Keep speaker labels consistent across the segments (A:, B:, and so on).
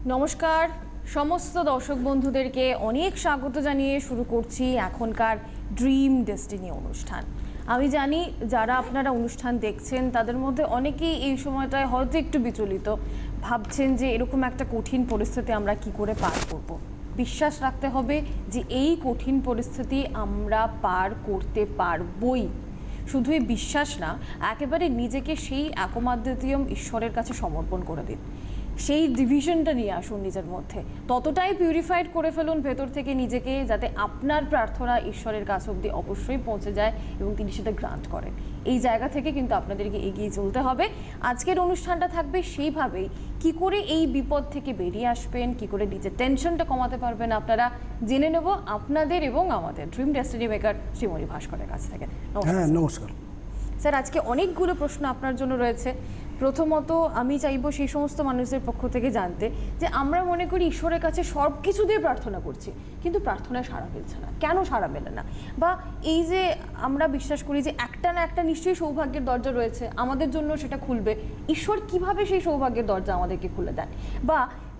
A: নমস্কার সমস্ত দর্শক বন্ধুদেরকে অনেক স্বাগত জানিয়ে শুরু করছি এখনকার ড্রিম ডেস্টিনি অনুষ্ঠান। আমি জানি যারা আপনারা অনুষ্ঠান দেখছেন তাদের মধ্যে অনেকেই এই সময়টায় হয়তো একটু বিচলিত, ভাবছেন যে এরকম একটা কঠিন পরিস্থিতি আমরা কি করে পার করব। বিশ্বাস রাখতে হবে যে এই কঠিন পরিস্থিতি আমরা পার করতে পারবই। শুধুই বিশ্বাস না, একেবারে নিজেকে সেই একমাদ্বিতীয় ঈশ্বরের কাছে সমর্পণ করে দিন। সেই ডিভিশনটা নিয়ে আসুন নিজের মধ্যে, ততটাই পিউরিফাইড করে ফেলুন ভেতর থেকে নিজেকে, যাতে আপনার প্রার্থনা ঈশ্বরের কাছ অবধি অবশ্যই পৌঁছে যায় এবং তিনি সেটা গ্রান্ট করেন। এই জায়গা থেকে কিন্তু আপনাদেরকে এগিয়ে চলতে হবে। আজকের অনুষ্ঠানটা থাকবে সেইভাবেই, কি করে এই বিপদ থেকে বেরিয়ে আসবেন, কি করে নিজের টেনশনটা কমাতে পারবেন আপনারা জেনে নেব আপনাদের এবং আমাদের ড্রিম ডেস্টিনি মেকার শ্রীমণি ভাস্করের কাছ থেকে।
B: নমস্কার
A: স্যার, আজকে অনেকগুলো প্রশ্ন আপনার জন্য রয়েছে। প্রথমত আমি চাইবো সেই সমস্ত মানুষদের পক্ষ থেকে জানতে যে আমরা মনে করি ঈশ্বরের কাছে সব কিছু দিয়ে প্রার্থনা করছি, কিন্তু প্রার্থনায় সাড়া মিলছে না, কেন সাড়া মেলে না? বা এই যে আমরা বিশ্বাস করি যে একটা না একটা নিশ্চয়ই সৌভাগ্যের দরজা রয়েছে, আমাদের জন্য সেটা খুলবে, ঈশ্বর কিভাবে সেই সৌভাগ্যের দরজা আমাদেরকে খুলে দেন? বা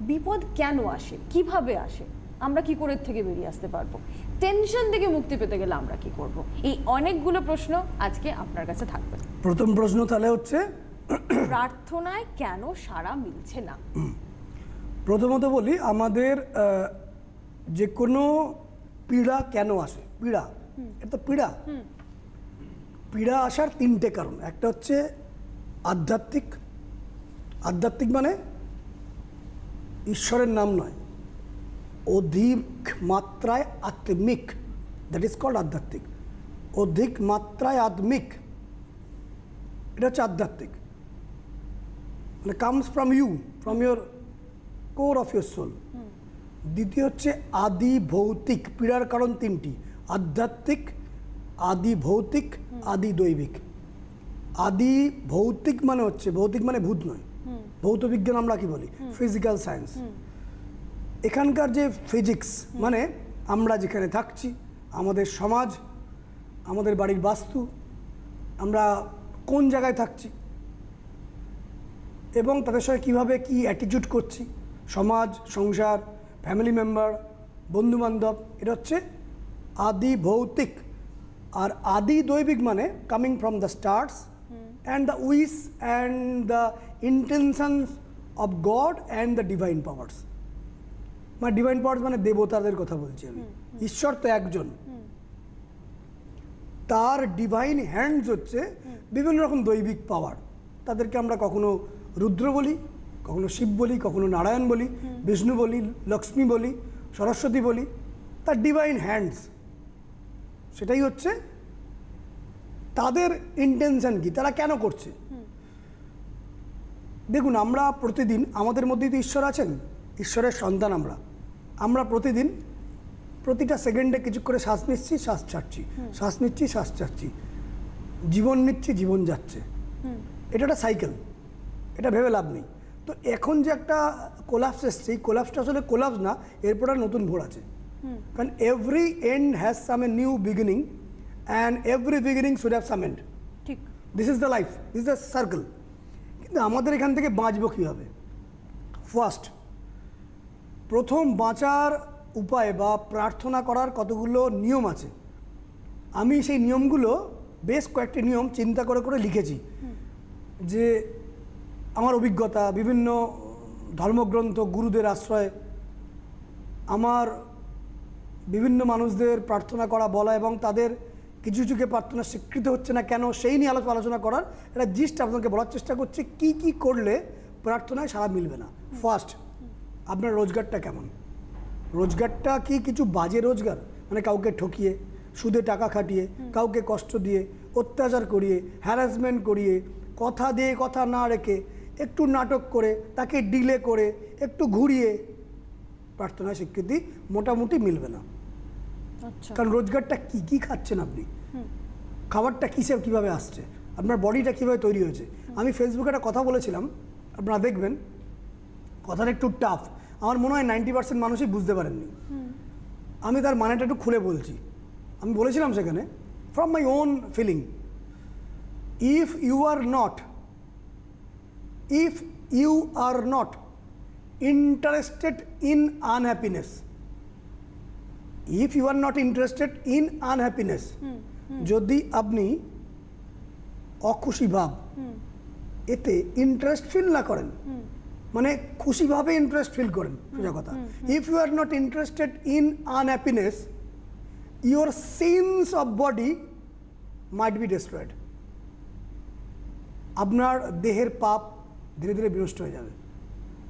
A: বিপদ কেন আসে, কিভাবে আসে, আমরা কি করে থেকে বেরিয়ে আসতে পারবো, টেনশন থেকে মুক্তি পেতে গেলে আমরা কি করব? এই অনেকগুলো প্রশ্ন আজকে আপনার কাছে থাকবে।
B: প্রথম প্রশ্ন তাহলে হচ্ছে
A: প্রার্থনায় কেন সাড়া মিলছে না?
B: প্রথমত বলি, আমাদের যে কোনো পীড়া কেন আসে, পীড়া, এটা তো পীড়া। পীড়া আসার তিনটে কারণ। একটা হচ্ছে আধ্যাত্মিক, আধ্যাত্মিক মানে ঈশ্বরের নাম নয়, অধিক মাত্রায় আত্মিক, দ্যাট ইজ কল্ড আধ্যাত্মিক। অধিক মাত্রায় আত্মিক, এটা হচ্ছে আধ্যাত্মিক, মানে comes from you, from your core of your soul. দ্বিতীয় হচ্ছে আদি ভৌতিক। পীড়ার কারণ তিনটি: আধ্যাত্মিক, আদি ভৌতিক, আদি দৈবিক। আদি ভৌতিক মানে হচ্ছে, ভৌতিক মানে ভূত নয়, ভৌত বিজ্ঞান আমরা কি বলি, ফিজিক্যাল সায়েন্স। এখানকার যে ফিজিক্স মানে আমরা যেখানে থাকছি, আমাদের সমাজ, আমাদের বাড়ির বাস্তু, আমরা কোন জায়গায় থাকছি এবং তাদের সঙ্গে কীভাবে কী অ্যাটিটিউড করছি, সমাজ, সংসার, ফ্যামিলি মেম্বার, বন্ধুবান্ধব, এটা হচ্ছে আদি ভৌতিক। আর আদি দৈবিক মানে coming from the stars and the wish and the intentions of god and the divine powers. মানে ডিভাইন পাওয়ার্স মানে দেবতাদের কথা বলছি আমি। ঈশ্বর তো একজন, তার ডিভাইন হ্যান্ডস হচ্ছে বিভিন্ন রকম দৈবিক পাওয়ার। তাদেরকে আমরা কখনো রুদ্র বলি, কখনো শিব বলি, কখনো নারায়ণ বলি, বিষ্ণু বলি, লক্ষ্মী বলি, সরস্বতী বলি। তার ডিভাইন হ্যান্ডস, সেটাই হচ্ছে তাদের ইন্টেনশন কি, তারা কেন করছে। দেখুন, আমরা প্রতিদিন, আমাদের মধ্যেই তো ঈশ্বর আছেন, ঈশ্বরের সন্তান আমরা। আমরা প্রতিদিন প্রতিটা সেকেন্ডে কিছু করে শ্বাস নিচ্ছি, শ্বাস ছাড়ছি, শ্বাস নিচ্ছি, শ্বাস ছাড়ছি, জীবন নিচ্ছি, জীবন যাচ্ছে। এটা একটা সাইকেল, এটা ভেবে লাভ নেই। তো এখন যে একটা কোলাপস এসছে, এই কোলাপসটা আসলে কোলাপস না, এরপর আর নতুন ভোর আছে। কারণ every end has some a new beginning and every beginning should have some end.
A: ঠিক,
B: this is the life, this is the circle. কিন্তু আমাদের এখান থেকে বাঁচবো কীভাবে? ফার্স্ট, প্রথম বাঁচার উপায় বা প্রার্থনা করার কতগুলো নিয়ম আছে। আমি সেই নিয়মগুলো, বেশ কয়েকটি নিয়ম চিন্তা করে করে লিখেছি, যে আমার অভিজ্ঞতা, বিভিন্ন ধর্মগ্রন্থ, গুরুদের আশ্রয়, আমার বিভিন্ন মানুষদের প্রার্থনা করা, বলা এবং তাদের কিছু কিছুকে প্রার্থনা স্বীকৃত হচ্ছে না কেন, সেই নিয়ে আলোচনা করার একটা জিস্ট আপনাকে বলার চেষ্টা করছি। কি কি করলে প্রার্থনায় সাড়া মিলবে না। ফার্স্ট, আপনার রোজগারটা কেমন? রোজগারটা কি কিছু বাজে রোজগার, মানে কাউকে ঠকিয়ে, সুদে টাকা খাটিয়ে, কাউকে কষ্ট দিয়ে, অত্যাচার করিয়ে, হ্যারাসমেন্ট করিয়ে, কথা দিয়ে কথা না রেখে, একটু নাটক করে, তাকে ডিলে করে, একটু ঘুরিয়ে প্রার্থনায় স্বীকৃতি মোটামুটি মিলবে না। কারণ রোজগারটা কি কি খাচ্ছেন আপনি, খাবারটা কিসে কীভাবে আসছে, আপনার বডিটা কীভাবে তৈরি হয়েছে। আমি ফেসবুকে একটা কথা বলেছিলাম, আপনারা দেখবেন, কথাটা একটু টাফ, আমার মনে হয় 90% মানুষই বুঝতে পারেননি। আমি তার মানেটা একটু খুলে বলছি। আমি বলেছিলাম সেখানে, from my own feeling, if you are not interested in unhappiness. If you are not interested in unhappiness, যদি আপনি অখুশি ভাব এতে ইন্টারেস্ট ফিল না করেন, মানে খুশিভাবে ইন্টারেস্ট ফিল করেন, সোজা কথা। If you are not interested in unhappiness, your sense of body might be destroyed. আপনার দেহের পাপ ধীরে ধীরে বিনষ্ট হয়ে যাবে,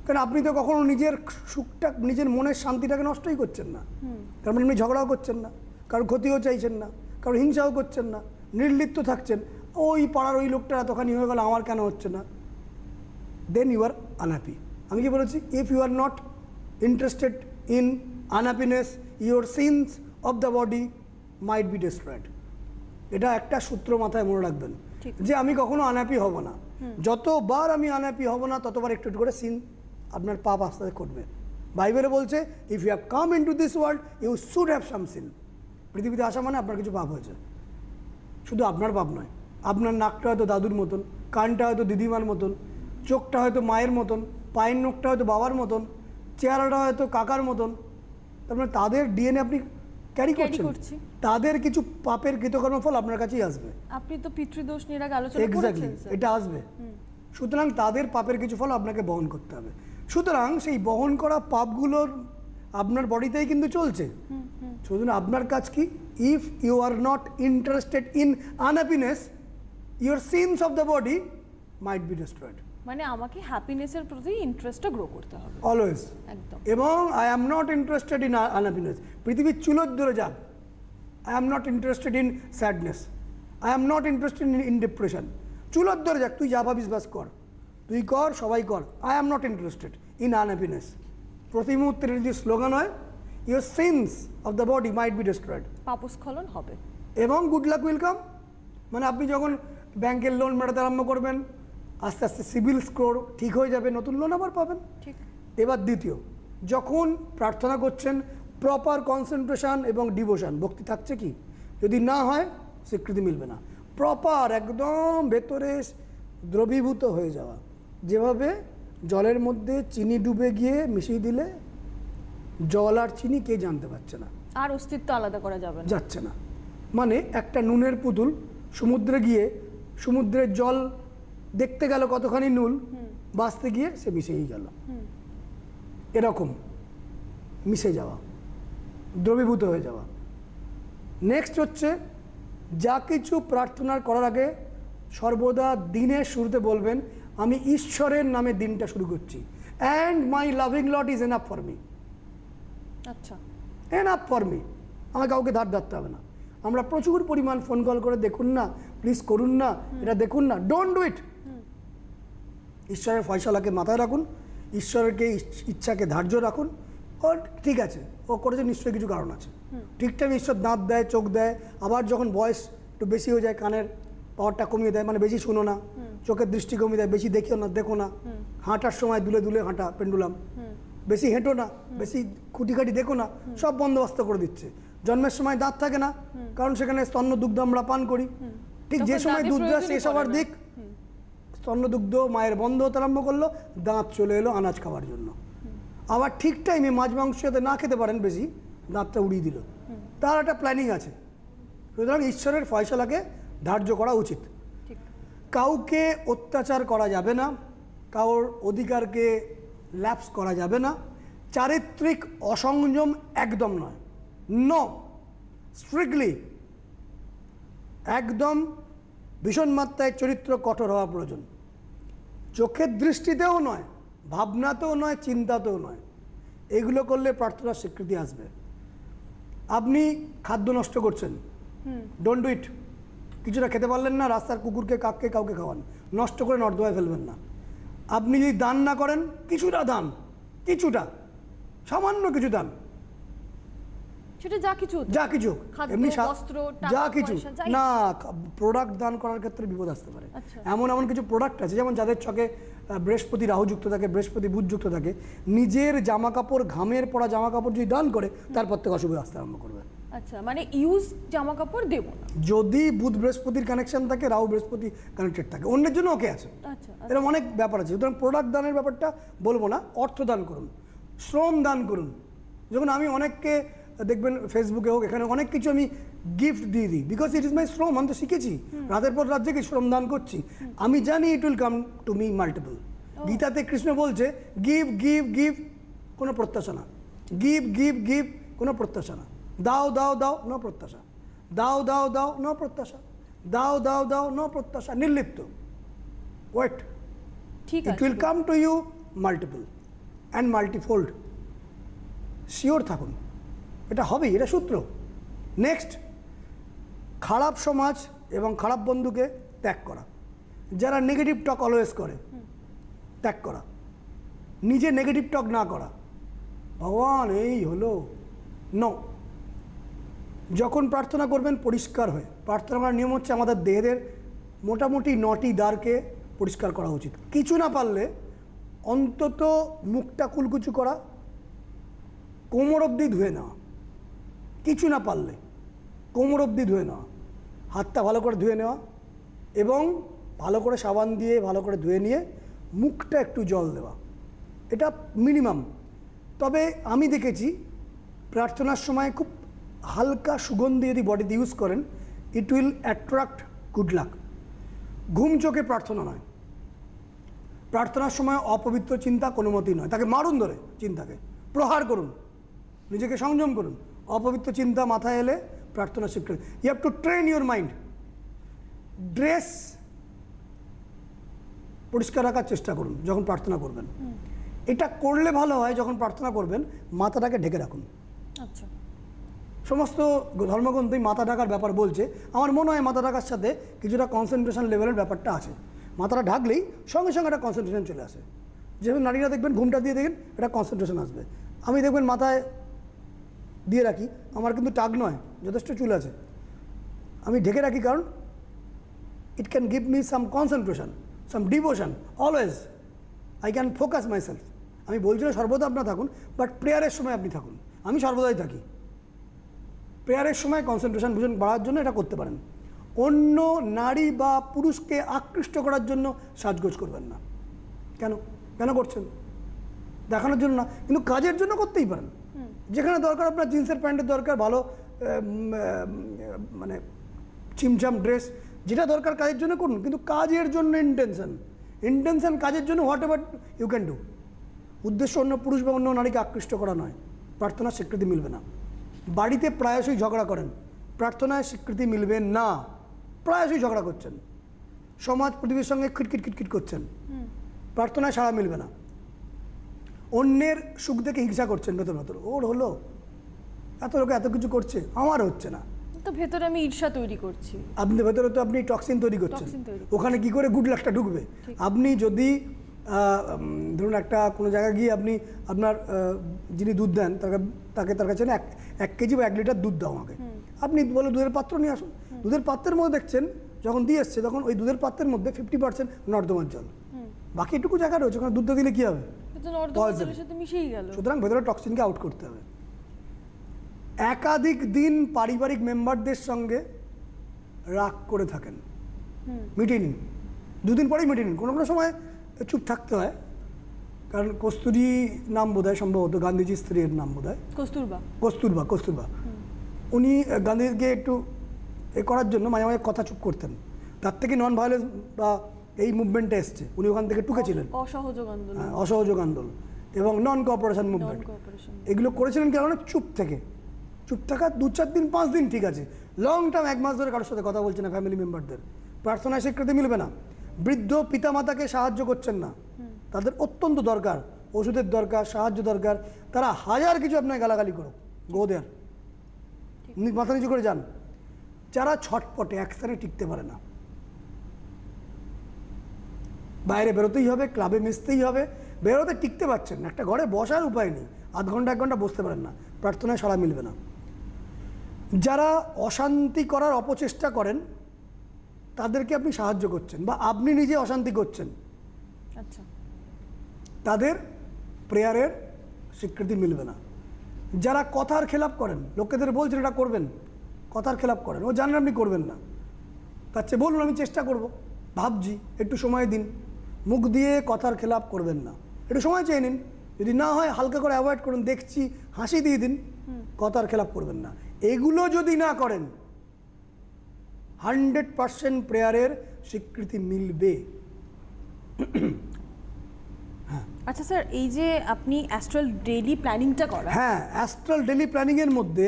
B: কারণ আপনি তো কখনো নিজের সুখটা, নিজের মনের শান্তিটাকে নষ্টই করছেন না, কারণ আপনি ঝগড়াও করছেন না, কারোর ক্ষতিও চাইছেন না, কারোর হিংসাও করছেন না, নির্লিপ্ত থাকছেন। ওই পাড়ার ওই লোকটা এতখানি হয়ে গেল, আমার কেন হচ্ছে না? Then you are unhappy. আমি কি বলেছি? If you are not interested in unhappiness, your sense of the body might be destroyed. এটা একটা সূত্র মাথায় মনে রাখবেন, যে আমি কখনো আনহ্যাপি হব না। যতবার আমি আনহ্যাপি হব না, ততবার একটু একটু করে সিন, আপনার পাপ আস্তে আস্তে করবে। বাইবেলে বলছে, if you have come into this world you should have some sin. পৃথিবীতে আসা মানে আপনার কিছু পাপ হয়েছে। শুধু আপনার পাপ নয়, আপনার নাকটা হয়তো দাদুর মতন, কানটা হয়তো দিদিমার মতন, চোখটা হয়তো মায়ের মতন, পায়ের নখটা হয়তো বাবার মতন, চেহারাটা হয়তো কাকার মতন। তারপরে তাদের ডিএনএ আপনি ক্যারি করছেন, তাদের কিছু পাপের কৃতকর্মফল আপনার কাছেই আসবে।
A: আপনি তো পিতৃদোষ নিয়ে আগে আলোচনা
B: এক্স্যাক্টলি, এটা আসবে। সুতরাং তাদের পাপের কিছু ফল আপনাকে বহন করতে হবে। সুতরাং সেই বহন করা পাপগুলোর আপনার বডিতেই কিন্তু চলছে। সুতরাং আপনার কাজ কি? If you are not interested in unhappiness, your sense of the body might be destroyed.
A: মানে আমাকে হ্যাপিনেসের প্রতি ইন্টারেস্টটা গ্রো করতে হবে
B: অলওয়েজ।
A: একদম।
B: এবং I am not interested in unhappiness, পৃথিবীর চুলোর দূরে যাক। I am not interested in sadness, I am not interested in depression. চুলোর দূরে যাক, তুই যা ভাবিস বাস কর, তুই কর, সবাই কর। I am not interested in unhappiness. প্রতি মুহূর্তের যদি স্লোগান হয়, your sense of the body might be destroyed,
A: পাপস্খলন হবে।
B: এবং গুড লাক উইল কাম। মানে আপনি যখন ব্যাংকের লোন মেটাতে আরম্ভ করবেন, আস্তে আস্তে সিভিল স্কোর ঠিক হয়ে যাবে, নতুন লোন আবার পাবেন।
A: ঠিক।
B: এবার দ্বিতীয়, যখন প্রার্থনা করছেন, প্রপার কনসেন্ট্রেশন এবং ডিভোশন, ভক্তি থাকছে কি? যদি না হয়, স্বীকৃতি মিলবে না। প্রপার একদম ভেতরে দ্রবীভূত হয়ে যাওয়া, যেভাবে জলের মধ্যে চিনি ডুবে গিয়ে মিশিয়ে দিলে জল আর চিনি কে জানতে পারছে না,
A: আর অস্তিত্ব আলাদা করা যাবে না,
B: যাচ্ছে না। মানে একটা নুনের পুতুল সমুদ্রে গিয়ে সমুদ্রের জল দেখতে গেল কতখানি নুল, বাঁচতে গিয়ে সে মিশেই গেল। এরকম মিশে যাওয়া, দ্রবীভূত হয়ে যাওয়া। নেক্সট হচ্ছে, যা কিছু প্রার্থনার করার আগে সর্বদা দিনের শুরুতে বলবেন, আমি ঈশ্বরের নামে দিনটা শুরু করছি, and my loving lord is enough for me.
A: আচ্ছা,
B: এনাফ ফর মি। আমার কাউকে ধার ধারতে হবে না। আমরা প্রচুর পরিমাণ ফোন কল করে, দেখুন না, প্লিজ করুন না, এটা দেখুন না। Don't do it. ঈশ্বরের ফয়সালাকে মাথায় রাখুন, ঈশ্বরকে ইচ্ছাকে ধার্য রাখুন। ও ঠিক আছে, ও করেছে, নিশ্চয়ই কিছু কারণ আছে। ঠিক টাইমে ঈশ্বর দাঁত দেয়, চোখ দেয়। আবার যখন বয়স একটু বেশি হয়ে যায়, কানের পাওয়ারটা কমিয়ে দেয়, মানে বেশি শুনো না, চোখের দৃষ্টি কমিয়ে দেয়, বেশি দেখিও না, দেখো না, হাঁটার সময় দুলে দুলে হাঁটা, পেন্ডুলাম, বেশি হেঁটো না, বেশি খুঁটিখাটি দেখো না, সব বন্দোবস্ত করে দিচ্ছে। জন্মের সময় দাঁত থাকে না, কারণ সেখানে স্তন্য দুগ্ধ আমরা পান করি। ঠিক যে সময় দুধ দেওয়া শেষ হওয়ার দিক, স্তন্যদুগ্ধ মায়ের বন্ধ হতে আরম্ভ করলো, দাঁত চলে এলো আনাজ খাওয়ার জন্য। আবার ঠিক টাইমে মাছ মাংস যাতে না খেতে পারেন বেশি, দাঁতটা উড়িয়ে দিল। তার একটা প্ল্যানিং আছে। সুতরাং ঈশ্বরের ফয়সালাকে ধার্য করা উচিত। কাউকে অত্যাচার করা যাবে না, কারোর অধিকারকে ল্যাপস করা যাবে না, চারিত্রিক অসংযম একদম নয়, নো, স্ট্রিক্টলি একদম ভীষণ মাত্রায় চরিত্র কঠোর হওয়া প্রয়োজন। চোখের দৃষ্টিতেও নয়, ভাবনাতেও নয়, চিন্তাতেও নয়। এগুলো করলে প্রার্থনার স্বীকৃতি আসবে। আপনি খাদ্য নষ্ট করছেন, ডোন্ট ডু ইট। কিছুটা খেতে পারলেন না, রাস্তার কুকুরকে, কাককে, কাউকে খাওয়ান, নষ্ট করে নর্দমায় ফেলবেন না। আপনি যদি দান না করেন, কিছুটা দান, কিছুটা সামান্য কিছু দান,
A: সেটা যা কিছু,
B: এমনি যা কিছু না, প্রোডাক্ট দান করার ক্ষেত্রে বিপদ আসতে পারে। এমন এমন কিছু প্রোডাক্ট আছে, যেমন যাদের ছকে বৃহস্পতি রাহুযুক্ত থাকে, বৃহস্পতি বুধযুক্ত থাকে, নিজের জামা কাপড়, ঘামের পড়া জামা কাপড় যদি দান করে, তারপর থেকে অশুভ আসতে আরম্ভ করবে।
A: আচ্ছা, মানে ইউজ জামা কাপড় দেব না।
B: যদি বুধ বৃহস্পতির কানেকশন থাকে, রাহু বৃহস্পতি কানেক্টেড থাকে, অন্যের জন্য ওকে আছে।
A: আচ্ছা,
B: এরকম অনেক ব্যাপার আছে। সুতরাং প্রোডাক্ট দানের ব্যাপারটা বলবো না, অর্থ দান করুন, শ্রম দান করুন। যখন আমি অনেককে দেখবেন ফেসবুকে হোক, এখানে অনেক কিছু আমি গিফট দিয়ে দিই, বিকজ ইট ইজ মাই শ্রম। আমি তো শিখেছি, রাতের পর রাত জেগে শ্রম দান করছি। আমি জানি it will come to me multiple. গীতাতে কৃষ্ণ বলছে গিভ গিভ গিভ, কোনো প্রত্যাশা না। গিভ গিভ গিভ, কোনো প্রত্যাশা না। দাও দাও দাও, নো প্রত্যাশা। দাও দাও দাও, নো প্রত্যাশা। দাও দাও দাও, নো প্রত্যাশা, নির্লিপ্ত। ওয়েট,
A: ঠিক
B: ইট
A: আছে।
B: Will come to you multiple and multifold. Sure থাকুন, এটা হবেই, এটা সূত্র। নেক্সট, খারাপ সমাজ এবং খারাপ বন্ধুকে ত্যাগ করা। যারা নেগেটিভ টক অলওয়েজ করে, ত্যাগ করা। নিজে নেগেটিভ টক না করা। ভগবান এই হলো, নো। যখন প্রার্থনা করবেন পরিষ্কার হয়ে প্রার্থনা করার নিয়ম হচ্ছে আমাদের দেহের মোটামুটি 9টি দ্বারকে পরিষ্কার করা উচিত। কিছু না পারলে অন্তত মুখটা কুলকুচু করা, কোমর অবধি ধুয়ে নেওয়া। কিছু না পারলে কোমর অবধি ধুয়ে নেওয়া, হাতটা ভালো করে ধুয়ে নেওয়া, এবং ভালো করে সাবান দিয়ে ভালো করে ধুয়ে নিয়ে মুখটা একটু জল দেওয়া। এটা মিনিমাম। তবে আমি দেখেছি প্রার্থনার সময় খুব হালকা সুগন্ধি যদি বডিতে ইউজ করেন, it will attract good luck. ঘুম চোখে প্রার্থনা নয়। প্রার্থনার সময় অপবিত্র চিন্তা কোনো মতেই নয়। তাকে মারুন ধরে, চিন্তাকে প্রহার করুন, নিজেকে সংযম করুন। অপবিত্র চিন্তা মাথায় এলে প্রার্থনা স্বীকৃতি। You have to train your mind. Dress পরিষ্কার রাখার চেষ্টা করুন যখন প্রার্থনা করবেন। এটা করলে ভালো হয়, যখন প্রার্থনা করবেন মাথাটাকে ঢেকে রাখুন।
A: আচ্ছা,
B: সমস্ত ধর্মগ্রন্থই মাথা ঢাকার ব্যাপার বলছে। আমার মনে হয় মাথা ঢাকার সাথে কিছুটা কনসেন্ট্রেশন লেভেলের ব্যাপারটা আছে। মাথাটা ঢাকলেই সঙ্গে সঙ্গে একটা কনসেন্ট্রেশন চলে আসে। যেমন নারীরা দেখবেন ঘুমটা দিয়ে দেখেন, একটা কনসেন্ট্রেশন আসবে। আমি দেখবেন মাথায় দিয়ে রাখি, আমার কিন্তু টাক নয়, যথেষ্ট চুল আছে। আমি ঢেকে রাখি কারণ it can give me some concentration, some devotion. Always I can focus myself. আমি বলছি না সর্বদা আপনার থাকুন, বাট প্রেয়ারের সময় আপনি থাকুন। আমি সর্বদাই থাকি। প্রেয়ারের সময় কনসেন্ট্রেশন ভীষণ বাড়ার জন্য এটা করতে পারেন। অন্য নারী বা পুরুষকে আকৃষ্ট করার জন্য সাজগোজ করবেন না। কেন কেন করছেন? দেখানোর জন্য না, কিন্তু কাজের জন্য করতেই পারেন। যেখানে দরকার আপনার জিন্সের প্যান্টের দরকার, ভালো মানে চিমচাম ড্রেস, যেটা দরকার কাজের জন্য করুন, কিন্তু কাজের জন্য ইন্টেনশন কাজের জন্য whatever you can do. উদ্দেশ্য অন্য পুরুষ বা অন্য নারীকে আকৃষ্ট করা নয়। প্রার্থনার স্বীকৃতি মিলবে না। বাড়িতে প্রায়শই ঝগড়া করেন, প্রার্থনায় স্বীকৃতি মিলবে না। প্রায়শই ঝগড়া করছেন, সমাজ পৃথিবীর সঙ্গে খিটখিট খিটখিট করছেন, প্রার্থনায় সাড়া মিলবে না। অন্যের সুখ দেখে হিংসা করছেন ভেতর ভেতর, ওর হলো, এত লোকে এত কিছু করছে, আমার হচ্ছে না।
A: তো ভেতরে আমি ঈর্ষা তৈরি করছি।
B: আপনি ভেতরে তো আপনি টক্সিন তৈরি করছেন। ওখানে কি করে গুড লাকটা ঢুকবে? আপনি যদি ধরুন একটা কোনো জায়গায় গিয়ে আপনি আপনার যিনি দুধ দেন তাকে তার কাছে 1 কেজি বা 1 লিটার দুধ দাও আমাকে, আপনি বলে দুধের পাত্র নিয়ে আসুন। দুধের পাত্রের মধ্যে দেখছেন যখন দিয়ে এসছে, তখন ওই দুধের পাত্রের মধ্যে 50% নর্দমার জল, বাকি এটুকু জায়গা রয়েছে, ওখানে দুধটা দিলে কী হবে? সুতরাং ভেতরে টক্সিনকে আউট করতে হবে। একাধিক দিন পারিবারিক মেম্বারদের সঙ্গে রাগ করে থাকেন, মিটিয়ে নিন। 2 দিন পরেই মিটিয়ে নিন। কোনো কোনো সময় চুপ থাকতে হয়, কারণ কস্তুরী নাম বোধহয়, সম্ভবত গান্ধীজির স্ত্রীর নাম বোধহয় কস্তুরবা। উনি গান্ধীকে একটু করার জন্য মাঝে মাঝে কথা চুপ করতেন। তার থেকে নন ভায়োলেন্স বা এই মুভমেন্টে এসছে, উনি ওখান থেকে টুকেছিলেন। অসহযোগ আন্দোলন এবং নন কোঅপারেশন মুভমেন্ট, এগুলো করেছিলেন কারণে চুপ থাকা 2-4 দিন 5 দিন ঠিক আছে, লং টার্ম 1 মাস ধরে কারোর সাথে কথা বলছে না ফ্যামিলি মেম্বারদের, প্রার্থনায় স্বীকৃতি মিলবে না। বৃদ্ধ পিতামাতাকে সাহায্য করছেন না, তাদের অত্যন্ত দরকার, ওষুধের দরকার, সাহায্য দরকার। তারা হাজার কিছু আপনাকে গালাগালি করুক, গো দেয়ার, মাথা নিচু করে যান। যারা ছটপটে, একসাথে টিকতে পারে না, বাইরে বেরোতেই হবে, ক্লাবে মিশতেই হবে, বেরোতে টিকতে পারছেন না, একটা ঘরে বসার উপায় নেই, আধ ঘন্টা 1 ঘন্টা বসতে পারেন না, প্রার্থনায় সাড়া মিলবে না। যারা অশান্তি করার অপচেষ্টা করেন তাদেরকে আপনি সাহায্য করছেন বা আপনি নিজে অশান্তি করছেন,
A: আচ্ছা,
B: তাদের প্রেয়ারের স্বীকৃতি মিলবে না। যারা কথার খেলাপ করেন, লোকেদের বলছেন এটা করবেন, কথার খেলাপ করেন, ও জানেন আপনি করবেন না, তার চেয়ে বলুন আমি চেষ্টা করব, ভাবছি, একটু সময় দিন। মুখ দিয়ে কথার খেলাপ করবেন না, একটু সময় চেয়ে নিন, যদি না হয় হালকা করে অ্যাভয়েড করুন, দেখছি, হাসি দিয়ে দিন, কথার খেলাপ করবেন না। এগুলো যদি না করেন 100% প্রেয়ারের স্বীকৃতি মিলবে।
A: আচ্ছা স্যার, এই যে আপনি অ্যাস্ট্রাল ডেইলি প্ল্যানিংটা করা,
B: হ্যাঁ, অ্যাস্ট্রাল ডেলি প্ল্যানিংয়ের মধ্যে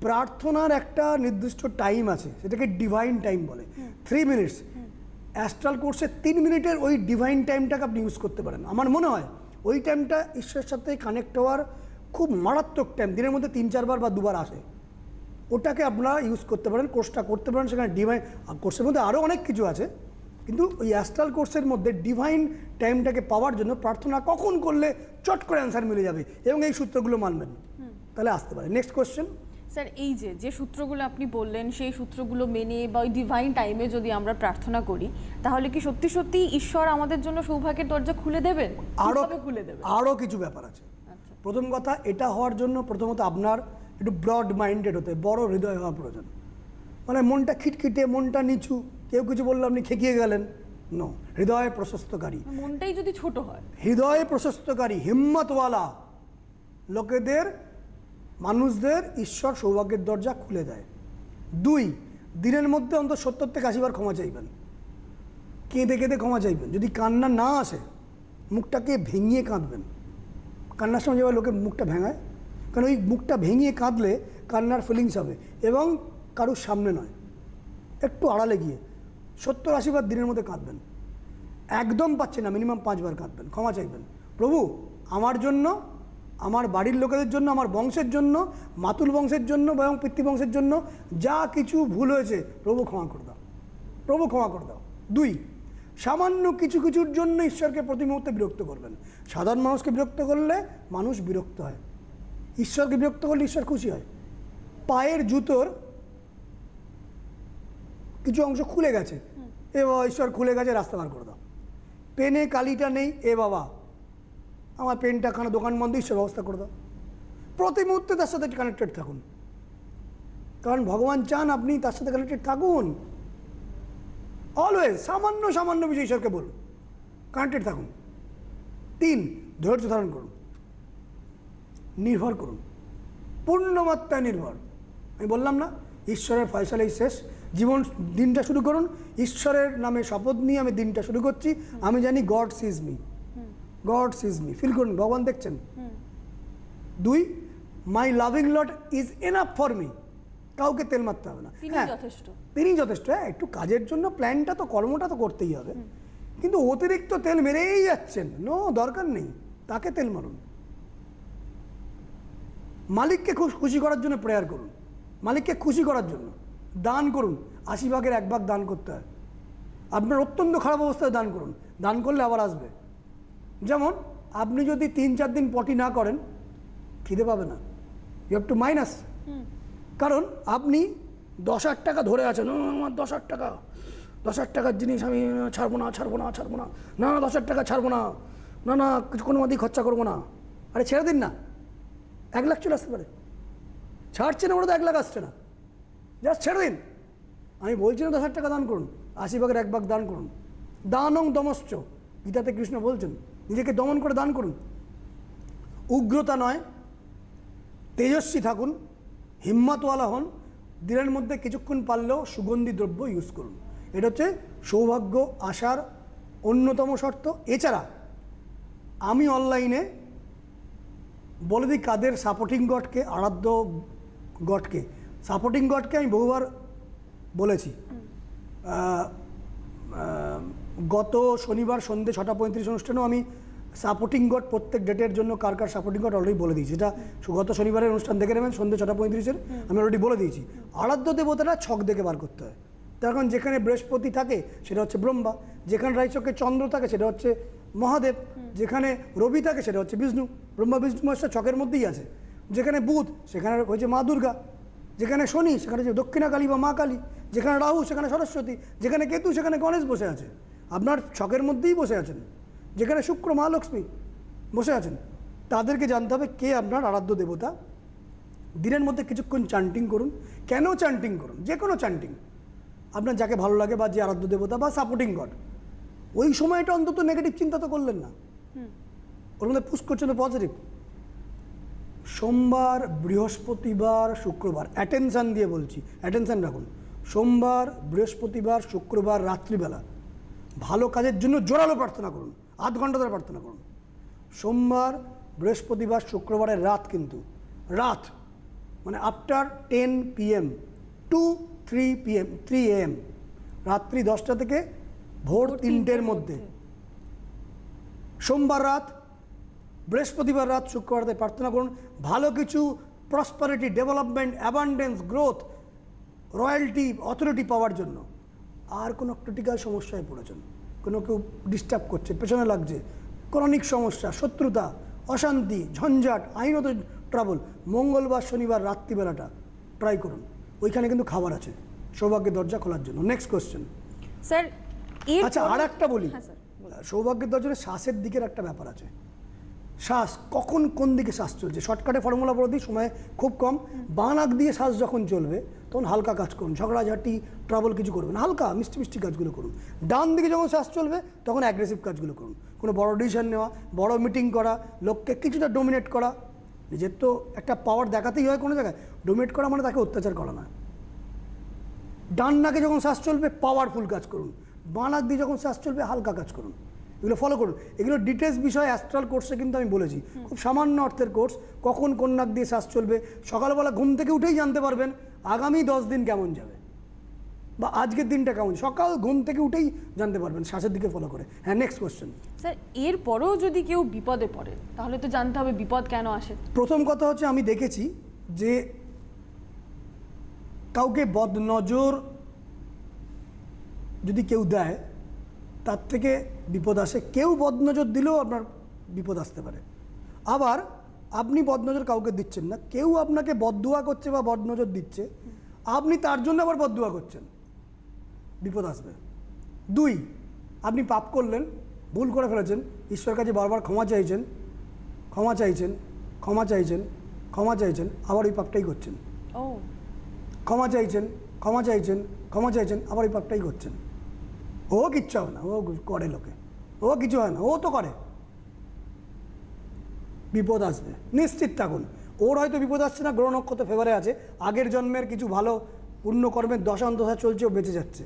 B: প্রার্থনার একটা নির্দিষ্ট টাইম আছে, সেটাকে ডিভাইন টাইম বলে, 3 মিনিটস। অ্যাস্ট্রাল কোর্সে 3 মিনিটের ওই ডিভাইন টাইমটাকে আপনি ইউজ করতে পারেন। আমার মনে হয় ওই টাইমটা ঈশ্বরের সাথে কানেক্ট হওয়ার খুব মারাত্মক টাইম, দিনের মধ্যে 3-4 বার বা 2 বার আসে, ওটাকে আপনারা ইউজ করতে পারেন, কোর্সটা করতে পারেন। সেখানে ডিভাইন কোর্সের মধ্যে আরও অনেক কিছু আছে, কিন্তু ওই অ্যাস্ট্রাল কোর্সের মধ্যে ডিভাইন টাইমটাকে পাওয়ার জন্য প্রার্থনা কখন করলে চট করে অ্যান্সার মিলে যাবে, এবং এই সূত্রগুলো মানবেন, তাহলে আসতে পারে। Next question.
A: স্যার এই যে সূত্রগুলো আপনি বললেন, সেই সূত্রগুলো মেনে বা ওই ডিভাইন টাইমে যদি আমরা প্রার্থনা করি, তাহলে কি সত্যি সত্যি ঈশ্বর আমাদের জন্য সৌভাগ্যের দরজা খুলে দেবেন? কিভাবে খুলে দেবেন?
B: আরও কিছু ব্যাপার আছে। প্রথম কথা, এটা হওয়ার জন্য প্রথমত আপনার একটু ব্রড মাইন্ডেড হতে, বড় হৃদয় হওয়া প্রয়োজন। মানে মনটা খিটখিটে, মনটা নিচু, কেউ কিছু বললে আপনি খেকিয়ে গেলেন, নো। হৃদয় প্রশস্তকারী,
A: মনটাই যদি ছোট হয়,
B: হৃদয় প্রশস্তকারী, হিম্মতওয়ালা লোকেদের, মানুষদের ঈশ্বর সৌভাগ্যের দরজা খুলে দেয়। 2, দিনের মধ্যে অন্তত 70 থেকে 80 বার ক্ষমা চাইবেন, কেঁদে কেঁদে ক্ষমা চাইবেন। যদি কান্না না আসে, মুখটাকে ভেঙিয়ে কাঁদবেন। কান্নার সময় যেভাবে লোকে মুখটা ভেঙায়, কারণ ওই মুখটা ভেঙিয়ে কাঁদলে কান্নার ফিলিংস হবে, এবং কারুর সামনে নয়, একটু আড়ালে গিয়ে 70-80 বার দিনের মধ্যে কাঁদবেন। একদম পাচ্ছে না, মিনিমাম 5 বার কাঁদবেন, ক্ষমা চাইবেন। প্রভু, আমার জন্য, আমার বাড়ির লোকেদের জন্য, আমার বংশের জন্য, মাতুল বংশের জন্য এবং পিতৃবংশের জন্য যা কিছু ভুল হয়েছে, প্রভু ক্ষমা করে দাও, প্রভু ক্ষমা করে দাও। 2, সামান্য কিছু কিছুর জন্য ঈশ্বরকে প্রতি মুহূর্তে বিরক্ত করবেন। সাধারণ মানুষকে বিরক্ত করলে মানুষ বিরক্ত হয়, ঈশ্বরকে বিরক্ত করলে ঈশ্বর খুশি হয়। পায়ের জুতোর কিছু অংশ খুলে গেছে, এ বাবা ঈশ্বর খুলে গেছে, রাস্তা বার করে দাও। পেনে কালিটা নেই, এ বাবা আমার পেনটা খানা দোকান বন্ধ, ঈশ্বর ব্যবস্থা করে দাও। প্রতি মুহূর্তে তার সাথে কানেক্টেড থাকুন, কারণ ভগবান চান আপনি তার সাথে কানেক্টেড থাকুন। অলওয়েজ সামান্য সামান্য বিষয় ঈশ্বরকে বলুন, কানেক্টেড থাকুন। 3, ধৈর্য ধারণ করুন, নির্ভর করুন, পূর্ণমাত্রায় নির্ভর। আমি বললাম না, ঈশ্বরের ফয়সালাই শেষ, জীবন, দিনটা শুরু করুন ঈশ্বরের নামে শপথ নিয়ে আমি দিনটা শুরু করছি, আমি জানি God sees me, God sees me, feel করুন ভগবান দেখছেন। 2, my loving lord is enough for me, কাউকে তেল মারতে হবে না,
A: তিনিই যথেষ্ট,
B: তিনিই যথেষ্ট। হ্যাঁ, একটু কাজের জন্য প্ল্যানটা তো, কর্মটা তো করতেই হবে, কিন্তু অতিরিক্ত তেল মেরেই যাচ্ছেন, নো, দরকার নেই, তাকে তেল মারুন। মালিককে খুশি করার জন্য প্রেয়ার করুন, মালিককে খুশি করার জন্য দান করুন। 80 ভাগের 1 ভাগ দান করতে হয়। আপনার অত্যন্ত খারাপ অবস্থায় দান করুন, দান করলে আবার আসবে। যেমন আপনি যদি 3-4 দিন পটি না করেন, খিদে পাবে না, ইউ হ্যাভ টু মাইনাস। কারণ আপনি 10,000 টাকা ধরে আছেন, আমার 10,000 টাকা, 10,000 টাকার জিনিস আমি ছাড়বো না, ছাড়বো না, ছাড়বো না, না 10,000 টাকা ছাড়বো না, না না কোনো মতেই খরচা করবো না। আরে ছেড়ে দিন না, 1 লাখ চলে আসতে পারে। ছাড়ছে না, ওরা তো 1 লাখ আসছে না, জাস্ট ছেড়ে দিন। আমি বলছি না 10,000 টাকা দান করুন, 80 ভাগের 1 ভাগ দান করুন। দানং দমশ্চ, গীতাতে কৃষ্ণ বলছেন, নিজেকে দমন করে দান করুন। উগ্রতা নয়, তেজস্বী থাকুন, হিম্মতওয়ালা হন, দিনের মধ্যে কিছুক্ষণ পারলেও সুগন্ধি দ্রব্য ইউজ করুন। এটা হচ্ছে সৌভাগ্য আসার অন্যতম শর্ত। এছাড়া আমি অনলাইনে বলে দিই কাদের সাপোর্টিং গডকে, আরাধ্য গডকে, সাপোর্টিং গডকে আমি বহুবার বলেছি। গত শনিবার সন্ধ্যে 6:35 অনুষ্ঠানেও আমি সাপোর্টিং গড প্রত্যেক ডেটের জন্য কার কার সাপোর্টিং গড অলরেডি বলে দিয়েছি। এটা গত শনিবারের অনুষ্ঠান দেখে নেবেন, সন্ধ্যে 6:35 আমি অলরেডি বলে দিয়েছি। আরাধ্য দেবতাটা ছক দেখে বার করতে হয়। তখন যেখানে বৃহস্পতি থাকে সেটা হচ্ছে ব্রহ্মা, যেখানে রাইচকে চন্দ্র থাকে সেটা হচ্ছে মহাদেব, যেখানে রবি থাকে সেটা হচ্ছে বিষ্ণু। ব্রহ্মা বিষ্ণু মহেশ্বর ছকের মধ্যেই আছে। যেখানে বুধ সেখানে হচ্ছে মা দুর্গা, যেখানে শনি সেখানে হচ্ছে দক্ষিণা কালী বা মা কালী, যেখানে রাহু সেখানে সরস্বতী, যেখানে কেতু সেখানে গণেশ বসে আছে। আপনার ছকের মধ্যেই বসে আছেন। যেখানে শুক্র মা লক্ষ্মী বসে আছেন। তাদেরকে জানতে হবে কে আপনার আরাধ্য দেবতা। দিনের মধ্যে কিছুক্ষণ চান্টিং করুন। কেন চান্টিং করুন? যে কোনো চান্টিং, আপনার যাকে ভালো লাগে বা যে আরাধ্য দেবতা বা সাপোর্টিং গড, ওই সময়টা অন্তত নেগেটিভ চিন্তা তো করলেন না, ওর মধ্যে পুশ করছেন তো পজিটিভ। সোমবার, বৃহস্পতিবার, শুক্রবার, অ্যাটেনশান দিয়ে বলছি, অ্যাটেনশান রাখুন। সোমবার, বৃহস্পতিবার, শুক্রবার রাত্রিবেলা ভালো কাজের জন্য জোরালো প্রার্থনা করুন, আধ ঘন্টা ধরে প্রার্থনা করুন। সোমবার, বৃহস্পতিবার, শুক্রবারের রাত, কিন্তু রাত মানে আফটার 10 PM টু 3 AM, রাত্রি 10টা থেকে ভোর 3টের মধ্যে। সোমবার রাত, বৃহস্পতিবার রাত, শুক্রবার রাতে প্রার্থনা করুন ভালো কিছু, prosperity, development, abundance, growth, royalty, authority power জন্য। আর কোনো ক্রিটিক্যাল সমস্যায় পড়েছেন, কোনো কেউ ডিস্টার্ব করছে, পেছনে লাগছে, ক্রনিক সমস্যা, শত্রুতা, অশান্তি, ঝঞ্ঝাট, আইনত ট্রাবল, মঙ্গলবার শনিবার রাত্রিবেলাটা ট্রাই করুন, ওইখানে কিন্তু খাবার আছে সৌভাগ্যের দরজা খোলার জন্য। Next question
A: sir.
B: আচ্ছা, আর একটা বলি,
A: হ্যাঁ স্যার।
B: সৌভাগ্যের দরজার শ্বাসের দিকের একটা ব্যাপার আছে। শ্বাস কখন কোন দিকে শ্বাস চলছে, শর্টকাটে ফর্মুলা বলে দিই, সময় খুব কম। বাঁ নাক দিয়ে শ্বাস যখন চলবে তখন হালকা কাজ করুন, ঝগড়াঝাটি, ট্রাবল কিছু করবেন, হালকা মিষ্টি মিষ্টি কাজগুলো করুন। ডান দিকে যখন শ্বাস চলবে তখন অ্যাগ্রেসিভ কাজগুলো করুন, কোনো বড় ডিসিশন নেওয়া, বড় মিটিং করা, লোককে কিছুটা ডোমিনেট করা। নিজের তো একটা পাওয়ার দেখাতেই হয় কোনো জায়গায়, ডোমিনেট করা মানে তাকে অত্যাচার করা না। ডান নাকে যখন শ্বাস চলবে পাওয়ারফুল কাজ করুন, বাঁ নাক দিয়ে যখন শ্বাস চলবে হালকা কাজ করুন। এগুলো ফলো করুন। এগুলো ডিটেলস বিষয় অ্যাস্ট্রাল কোর্সে কিন্তু আমি বলেছি, খুব সামান্য অর্থের কোর্স। কখন কোন নাক দিয়ে শ্বাস চলবে সকালবেলা ঘুম থেকে উঠেই জানতে পারবেন আগামী 10 দিন কেমন যাবে বা আজকের দিনটা কেমন, সকাল ঘুম থেকে উঠেই জানতে পারবেন শ্বাসের দিকে ফলো করে। হ্যাঁ, নেক্সট কোয়েশ্চেন।
A: স্যার, এরপরেও যদি কেউ বিপদে পড়ে তাহলে তো জানতে হবে বিপদ কেন আসে।
B: প্রথম কথা হচ্ছে, আমি দেখেছি যে কাউকে বদনজর যদি কেউ দেয় তার থেকে বিপদ আসে। কেউ বদনজর দিলেও আপনার বিপদ আসতে পারে। আবার আপনি বদনজর কাউকে দিচ্ছেন না, কেউ আপনাকে বদদুয়া করছে বা বদনজর দিচ্ছে, আপনি তার জন্য আবার বদদুয়া করছেন, বিপদ আসবে। 2, আপনি পাপ করলেন, ভুল করে ফেলেছেন, ঈশ্বরের কাছে বারবার ক্ষমা চাইছেন, ক্ষমা চাইছেন, ক্ষমা চাইছেন, ক্ষমা চাইছেন, আবার ওই পাপটাই করছেন।
A: ও,
B: ক্ষমা চাইছেন, ক্ষমা চাইছেন, ক্ষমা চাইছেন, আবার ওই পাপটাই করছেন। ও কিচ্ছু হবে না, ও করে লোকে, ও কিছু হয় না, ও তো করে। বিপদ আসবে, নিশ্চিত থাকুন। ওর হয়তো বিপদ আসছে না, গ্রহ নক্ষত্র ফেভারে আছে, আগের জন্মের কিছু ভালো পুণ্যকর্মের দশান্তদশা চলছে, ও বেঁচে যাচ্ছে।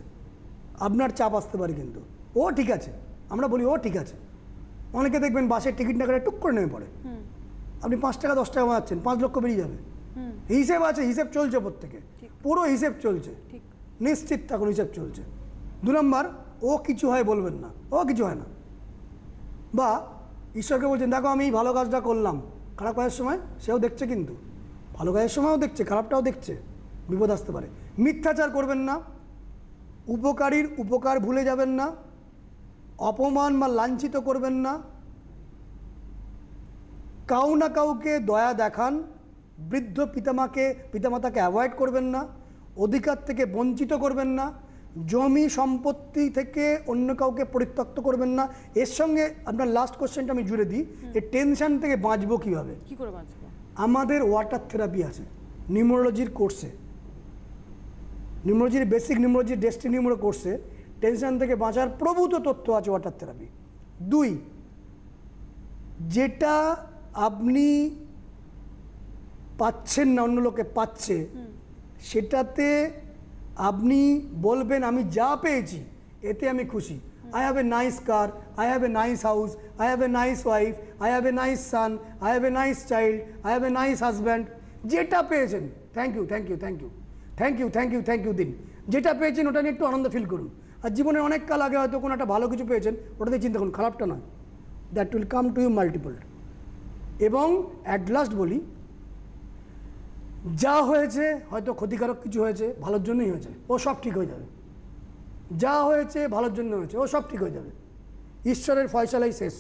B: আপনার চাপ আসতে পারে, কিন্তু ও ঠিক আছে। আমরা বলি ও ঠিক আছে। অনেকে দেখবেন বাসের টিকিট না করে টুক করে নেমে পড়ে, আপনি 5 টাকা 10 টাকা বাঁচাচ্ছেন, 5 লক্ষ বেরিয়ে যাবে। হিসেব আছে, হিসেব চলছে, প্রত্যেকে পুরো হিসেব চলছে, নিশ্চিত থাকুন হিসেব চলছে। 2 নম্বর, ও কিছু হয় বলবেন না, ও কিছু হয় না। বা ঈশ্বরকে বলছেন, দেখো আমি এই ভালো কাজটা করলাম, খারাপ কাজের সময় সেও দেখছে, কিন্তু ভালো কাজের সময়ও দেখছে, খারাপটাও দেখছে, বিপদ আসতে পারে। মিথ্যাচার করবেন না, উপকারীর উপকার ভুলে যাবেন না, অপমান বা লাঞ্ছিত করবেন না, কাউ না কাউকে দয়া দেখান, বৃদ্ধ পিতামাতাকে অ্যাভয়েড করবেন না, অধিকার থেকে বঞ্চিত করবেন না, জমি সম্পত্তি থেকে অন্য কাউকে পরিত্যক্ত করবেন না। এর সঙ্গে আপনার লাস্ট কোশ্চেনটা আমি জুড়ে দিই, এই টেনশন থেকে বাঁচবো কীভাবে।
A: কি করে বাঁচবো?
B: আমাদের ওয়াটার থেরাপি আছে নিউমোলজির কোর্সে, নিউমোলজির বেসিক নিউমোলজির ডেস্টিনি নিউমোলো কোর্সে টেনশন থেকে বাঁচার প্রভূত তথ্য আছে ওয়াটার থেরাপি। 2, যেটা আপনি পাচ্ছেন না, অন্য লোকে পাচ্ছে, সেটাতে আপনি বলবেন আমি যা পেয়েছি এতে আমি খুশি। I have a nice car, I have a nice house, I have a nice wife, I have a nice son, I have a nice child, I have a nice husband. যেটা পেয়েছেন thank you, thank you, thank you, thank you, thank you, thank you দিন। যেটা পেয়েছেন ওটা নিয়ে একটু আনন্দ feel করুন। আর জীবনে অনেক কাল আগে হয়তো কোনো একটা ভালো কিছু পেয়েছেন, ওটাতে চিন্তা করুন, খারাপটা নয়, that will come to you multiple. এবং অ্যাট লাস্ট বলি, যা হয়েছে হয়তো ক্ষতিকারক কিছু হয়েছে, ভালোর জন্যই হয়েছে, ও সব ঠিক হয়ে যাবে। যা হয়েছে ভালোর জন্য হয়েছে, ও সব ঠিক হয়ে যাবে। ঈশ্বরের ফয়সালাই শেষ।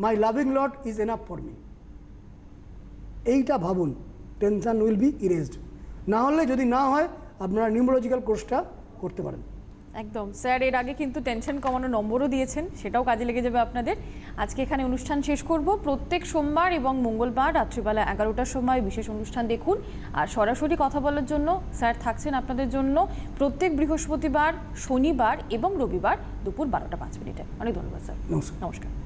B: মাই loving lord is enough for me. এইটা ভাবুন, টেনশন উইল বি ইরেজড। না হলে, যদি না হয়, আপনারা নিউমোলজিক্যাল কোর্সটা করতে পারেন।
A: একদম স্যার, এর আগে কিন্তু টেনশন কমানো নম্বরও দিয়েছেন, সেটাও কাজে লেগে যাবে আপনাদের। আজকে এখানে অনুষ্ঠান শেষ করব। প্রত্যেক সোমবার এবং মঙ্গলবার রাত্রিবেলা 11টার সময় বিশেষ অনুষ্ঠান দেখুন। আর সরাসরি কথা বলার জন্য স্যার থাকছেন আপনাদের জন্য প্রত্যেক বৃহস্পতিবার, শনিবার এবং রবিবার দুপুর 12টা 5 মিনিটে। অনেক ধন্যবাদ স্যার।
B: নমস্কার।
A: নমস্কার।